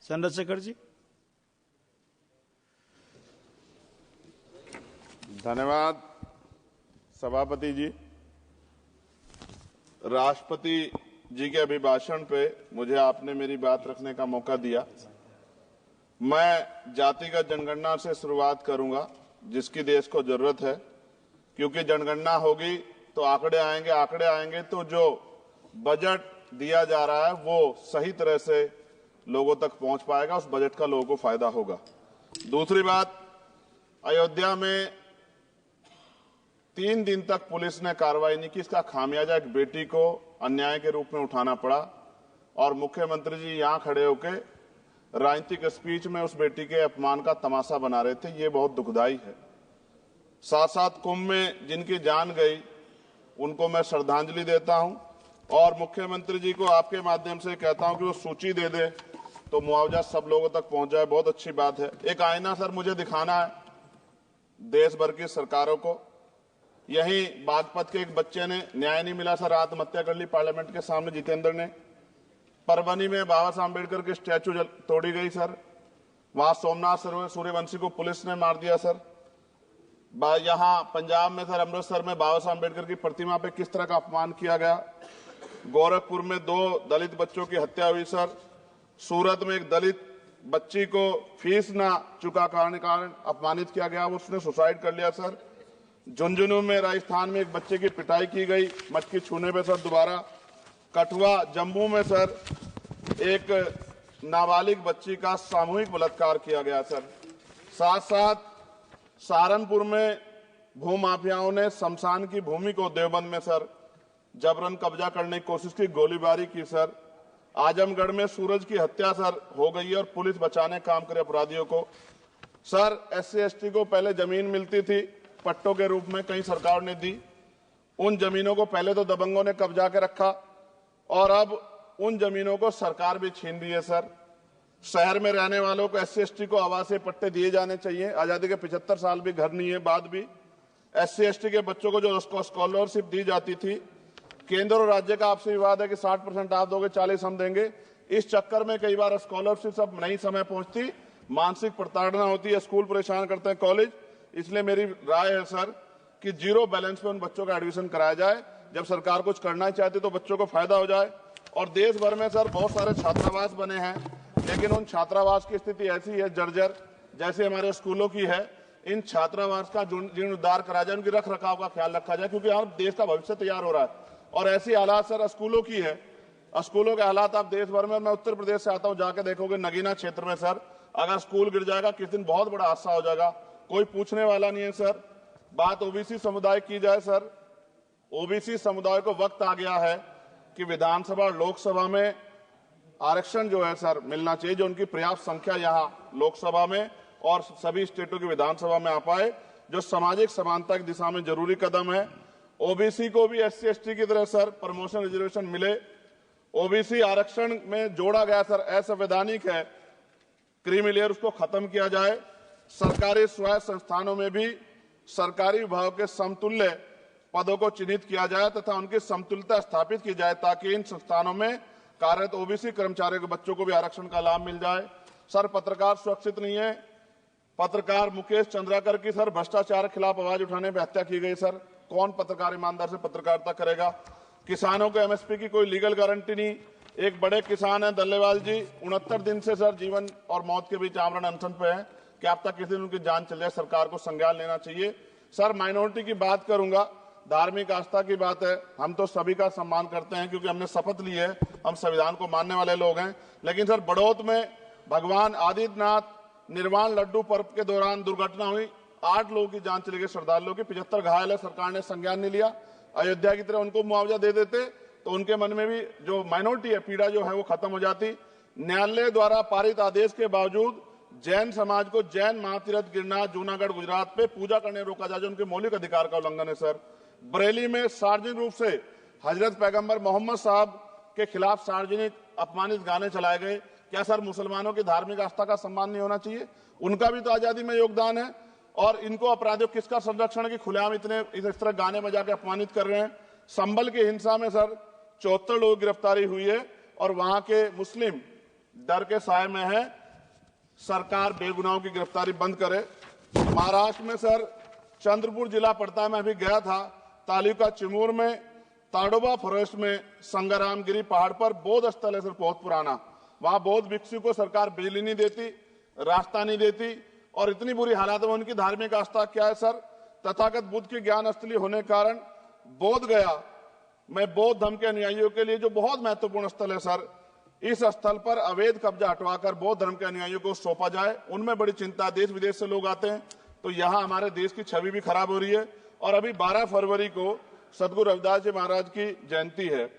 चंद्रशेखर जी। धन्यवाद सभापति जी। राष्ट्रपति जी के अभिभाषण पे मुझे आपने मेरी बात रखने का मौका दिया। मैं जातिगत जनगणना से शुरुआत करूंगा, जिसकी देश को जरूरत है, क्योंकि जनगणना होगी तो आंकड़े आएंगे तो जो बजट दिया जा रहा है वो सही तरह से लोगों तक पहुंच पाएगा, उस बजट का लोगों को फायदा होगा। दूसरी बात, अयोध्या में 3 दिन तक पुलिस ने कार्रवाई नहीं की। इसका खामियाजा एक बेटी को अन्याय के रूप में उठाना पड़ा और मुख्यमंत्री जी यहां खड़े होकर राजनीतिक स्पीच में उस बेटी के अपमान का तमाशा बना रहे थे। ये बहुत दुखदाई है। साथ साथ कुंभ में जिनकी जान गई उनको मैं श्रद्धांजलि देता हूं और मुख्यमंत्री जी को आपके माध्यम से कहता हूं कि वो सूची दे दे तो मुआवजा सब लोगों तक पहुंच जाए। बहुत अच्छी बात है। एक आईना सर मुझे दिखाना है देश भर की सरकारों को। यही बागपत के एक बच्चे ने न्याय नहीं मिला सर, आत्महत्या कर ली पार्लियामेंट के सामने, जितेंद्र ने। परभनी में बाबा साहब अम्बेडकर की स्टैचू तोड़ी गई सर। वहां सोमनाथ सूर्यवंशी को पुलिस ने मार दिया सर। यहां पंजाब में सर, अमृतसर में बाबा साहब अम्बेडकर की प्रतिमा पे किस तरह का अपमान किया गया। गोरखपुर में 2 दलित बच्चों की हत्या हुई सर। सूरत में एक दलित बच्ची को फीस ना चुका कारण अपमानित किया गया, उसने सुसाइड कर लिया सर। झुंझुनू में राजस्थान में एक बच्चे की पिटाई की गई मटकी छूने पे सर दोबारा। कठुआ जम्मू में सर एक नाबालिग बच्ची का सामूहिक बलात्कार किया गया सर। साथ साथ सहारनपुर में भूमाफियाओं ने शमशान की भूमि को देवबंद में सर जबरन कब्जा करने की कोशिश की, गोलीबारी की सर। आजमगढ़ में सूरज की हत्या सर हो गई और पुलिस बचाने काम करे अपराधियों को। सर SC/ST को पहले जमीन मिलती थी पट्टों के रूप में, कई सरकार ने दी। उन जमीनों को पहले तो दबंगों ने कब्जा के रखा और अब उन जमीनों को सरकार भी छीन रही है सर। शहर में रहने वालों को SC/ST को आवासीय पट्टे दिए जाने चाहिए। आजादी के 75 साल भी घर नहीं है, बाद भी SC/ST के बच्चों को जो स्कॉलरशिप दी जाती थी, केंद्र और राज्य का आपसे विवाद है कि 60% आप दोगे, 40 हम देंगे। इस चक्कर में कई बार स्कॉलरशिप सब नहीं समय पहुंचती, मानसिक प्रताड़ना होती है, स्कूल परेशान करते हैं, कॉलेज। इसलिए मेरी राय है सर कि 0 बैलेंस पे उन बच्चों का एडमिशन कराया जाए। जब सरकार कुछ करना ही चाहती तो बच्चों को फायदा हो जाए। और देश भर में सर बहुत सारे छात्रावास बने हैं, लेकिन उन छात्रावास की स्थिति ऐसी है जर्जर, जैसे हमारे स्कूलों की है। इन छात्रावास का जीर्णोद्धार करा जाए, उनकी रख रखाव का ख्याल रखा जाए, क्योंकि यहाँ देश का भविष्य तैयार हो रहा है। और ऐसी हालात सर स्कूलों की है, स्कूलों के हालात आप देश भर में, मैं उत्तर प्रदेश से आता हूँ, जाके देखोगे नगीना क्षेत्र में सर अगर स्कूल गिर जाएगा किस दिन बहुत बड़ा हादसा हो जाएगा, कोई पूछने वाला नहीं है सर। बात OBC समुदाय की जाए सर, OBC समुदाय को वक्त आ गया है कि विधानसभा और लोकसभा में आरक्षण जो है सर मिलना चाहिए, जो उनकी पर्याप्त संख्या यहाँ लोकसभा में और सभी स्टेटों की विधानसभा में आ पाए, जो सामाजिक समानता की दिशा में जरूरी कदम है। OBC को भी SC/ST की तरह सर प्रमोशन रिजर्वेशन मिले। OBC आरक्षण में जोड़ा गया सर असंवैधानिक है, क्रीमी लेयर उसको खत्म किया जाए। सरकारी स्वायत्त संस्थानों में भी सरकारी विभागों के समतुल्य पदों को चिन्हित किया जाए तथा उनकी समतुल्यता स्थापित की जाए, ताकि इन संस्थानों में कार्यरत OBC कर्मचारियों के बच्चों को भी आरक्षण का लाभ मिल जाए। सर पत्रकार सुरक्षित नहीं है। पत्रकार मुकेश चंद्राकर की सर भ्रष्टाचार के खिलाफ आवाज उठाने पर हत्या की गई सर। कौन पत्रकार ईमानदार से पत्रकारिता करेगा। किसानों को MSP की कोई लीगल गारंटी नहीं। एक बड़े किसान है दल्लेवाल जी, 69 दिन से सर जीवन और मौत के बीच आमरण अनशन पे है कि अब तक किसी दिन उनकी जान चल जाए। सरकार को संज्ञान लेना चाहिए। सर माइनॉरिटी की बात करूंगा, धार्मिक आस्था की बात है, हम तो सभी का सम्मान करते हैं क्योंकि हमने शपथ ली है, हम संविधान को मानने वाले लोग हैं। लेकिन सर बड़ौत में भगवान आदित्यनाथ निर्वाण लड्डू पर्व के दौरान दुर्घटना हुई, 8 लोगों की जान चली गई, श्रद्धालुओं की 75 घायल है, सरकार ने संज्ञान नहीं लिया। अयोध्या की तरह उनको मुआवजा दे देते तो उनके मन में भी जो माइनॉरिटी है पीड़ा जो है वो खत्म हो जाती। न्यायालय द्वारा पारित आदेश के बावजूद जैन समाज को जैन महातीर्थ गिरनार जूनागढ़ गुजरात पे पूजा करने रोका जाए, जो उनके मौलिक अधिकार का उल्लंघन है सर। बरेली में सार्वजनिक रूप से हजरत पैगंबर मोहम्मद साहब के खिलाफ सार्वजनिक अपमानित गाने चलाए गए। क्या सर मुसलमानों की धार्मिक आस्था का सम्मान नहीं होना चाहिए? उनका भी तो आजादी में योगदान है। और इनको अपराधियों किसका संरक्षण की खुलेआम इतने इस तरह गाने बजा के अपमानित कर रहे हैं। संभल की हिंसा में सर 74 लोग गिरफ्तारी हुई है और वहां के मुस्लिम डर के साए में है। सरकार बेगुनाहों की गिरफ्तारी बंद करे। महाराष्ट्र में सर चंद्रपुर जिला पड़ता है, मैं अभी गया था, तालुका चिमूर में ताडोबा फॉरेस्ट में संग्रामगिरी पहाड़ पर बौद्ध स्थल है सर, बहुत पुराना। वहां बौद्ध भिक्षु को सरकार बिजली नहीं देती, रास्ता नहीं देती और इतनी बुरी हालात में उनकी धार्मिक आस्था क्या है सर, तथागत बुद्ध की ज्ञान स्थली होने के कारण बोध गया में बौद्ध धर्म के अनुयायियों के लिए जो बहुत महत्वपूर्ण स्थल है सर, इस स्थल पर अवैध कब्जा हटवाकर बौद्ध धर्म के अनुयायियों को सौंपा जाए। उनमें बड़ी चिंता, देश विदेश से लोग आते हैं, तो यहाँ हमारे देश की छवि भी खराब हो रही है। और अभी 12 फरवरी को सदगुरु रविदास जी महाराज की जयंती है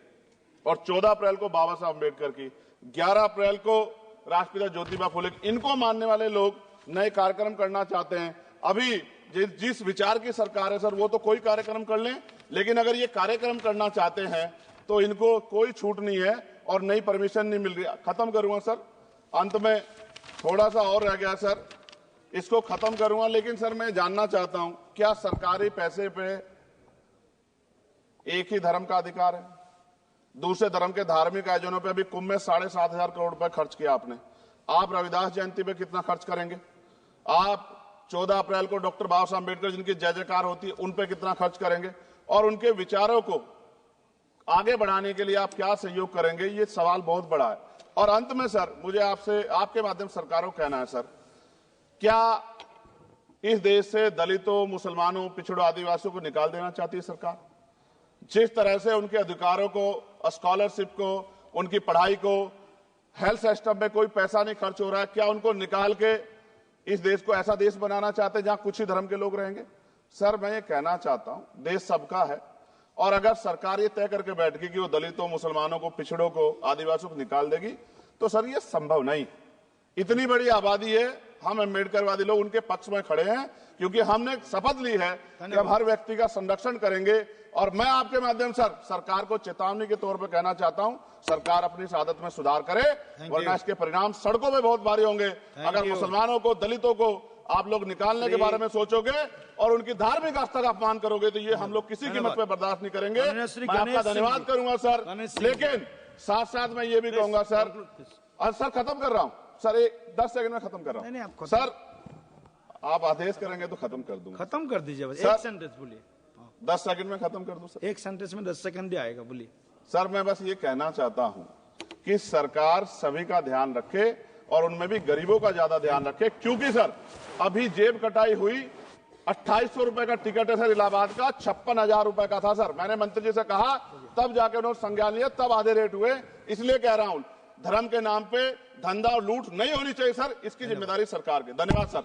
और 14 अप्रैल को बाबा साहब अम्बेडकर की, 11 अप्रैल को राष्ट्रपिता ज्योतिबा फुले, इनको मानने वाले लोग नए कार्यक्रम करना चाहते हैं। अभी जिस विचार की सरकार है सर, वो तो कोई कार्यक्रम कर लें, लेकिन अगर ये कार्यक्रम करना चाहते हैं तो इनको कोई छूट नहीं है और नई परमिशन नहीं मिल रही। खत्म करूंगा सर, अंत में थोड़ा सा और रह गया सर, इसको खत्म करूंगा। लेकिन सर मैं जानना चाहता हूं, क्या सरकारी पैसे पे एक ही धर्म का अधिकार है? दूसरे धर्म के धार्मिक आयोजनों पे अभी कुंभ में 7,500 करोड़ रुपए खर्च किया आपने। आप रविदास जयंती पे कितना खर्च करेंगे? आप 14 अप्रैल को डॉक्टर बाबा साहब अम्बेडकर जिनकी जय जयकार होती है, उन पे कितना खर्च करेंगे? और उनके विचारों को आगे बढ़ाने के लिए आप क्या सहयोग करेंगे? ये सवाल बहुत बड़ा है। और अंत में सर मुझे आपसे, आपके माध्यम से सरकारों को कहना है सर, क्या इस देश से दलितों, मुसलमानों, पिछड़ों, आदिवासियों को निकाल देना चाहती है सरकार? जिस तरह से उनके अधिकारों को, स्कॉलरशिप को, उनकी पढ़ाई को, हेल्थ सिस्टम में कोई पैसा नहीं खर्च हो रहा है, क्या उनको निकाल के इस देश को ऐसा देश बनाना चाहते हैं जहां कुछ ही धर्म के लोग रहेंगे? सर मैं ये कहना चाहता हूं, देश सबका है और अगर सरकार ये तय करके बैठेगी कि वो दलितों, मुसलमानों को, पिछड़ों को, आदिवासियों को निकाल देगी, तो सर ये संभव नहीं। इतनी बड़ी आबादी है, हम अम्बेडकरवादी लोग उनके पक्ष में खड़े हैं क्योंकि हमने शपथ ली है कि हम हर व्यक्ति का संरक्षण करेंगे। और मैं आपके माध्यम से सरकार को चेतावनी के तौर पर कहना चाहता हूं, सरकार अपनी इस आदत में सुधार करे, वरना इसके परिणाम सड़कों में बहुत भारी होंगे। अगर मुसलमानों को, दलितों को आप लोग निकालने के बारे में सोचोगे और उनकी धार्मिक आस्था का अपमान करोगे तो ये हम लोग किसी कीमत पे बर्दाश्त नहीं करेंगे। मैं आपका धन्यवाद करूंगा सर, लेकिन साथ साथ मैं ये भी कहूंगा सर, और सर खत्म कर रहा हूं सर, 10 सेकंड में खत्म कर रहा हूं सर, आप आदेश करेंगे तो खत्म कर दूंगा। खत्म कर दीजिए, एक सेंटेंस बोलिए। 10 सेकंड में खत्म कर दूं सर, एक सेंटेंस में 10 सेकंड ही आएगा, बोलिए। सर मैं बस ये कहना चाहता हूं कि सरकार सभी का ध्यान रखे और उनमें भी गरीबों का ज्यादा ध्यान रखे, क्योंकि सर अभी जेब कटाई हुई, 2800 रुपए का टिकट है सर इलाहाबाद का, 56,000 रुपए का था सर। मैंने मंत्री जी से कहा, तब जाके उन्होंने संज्ञान लिया, तब आधे रेट हुए। इसलिए कह रहा हूं, धर्म के नाम पे धंधा और लूट नहीं होनी चाहिए सर, इसकी जिम्मेदारी सरकार की। धन्यवाद सर।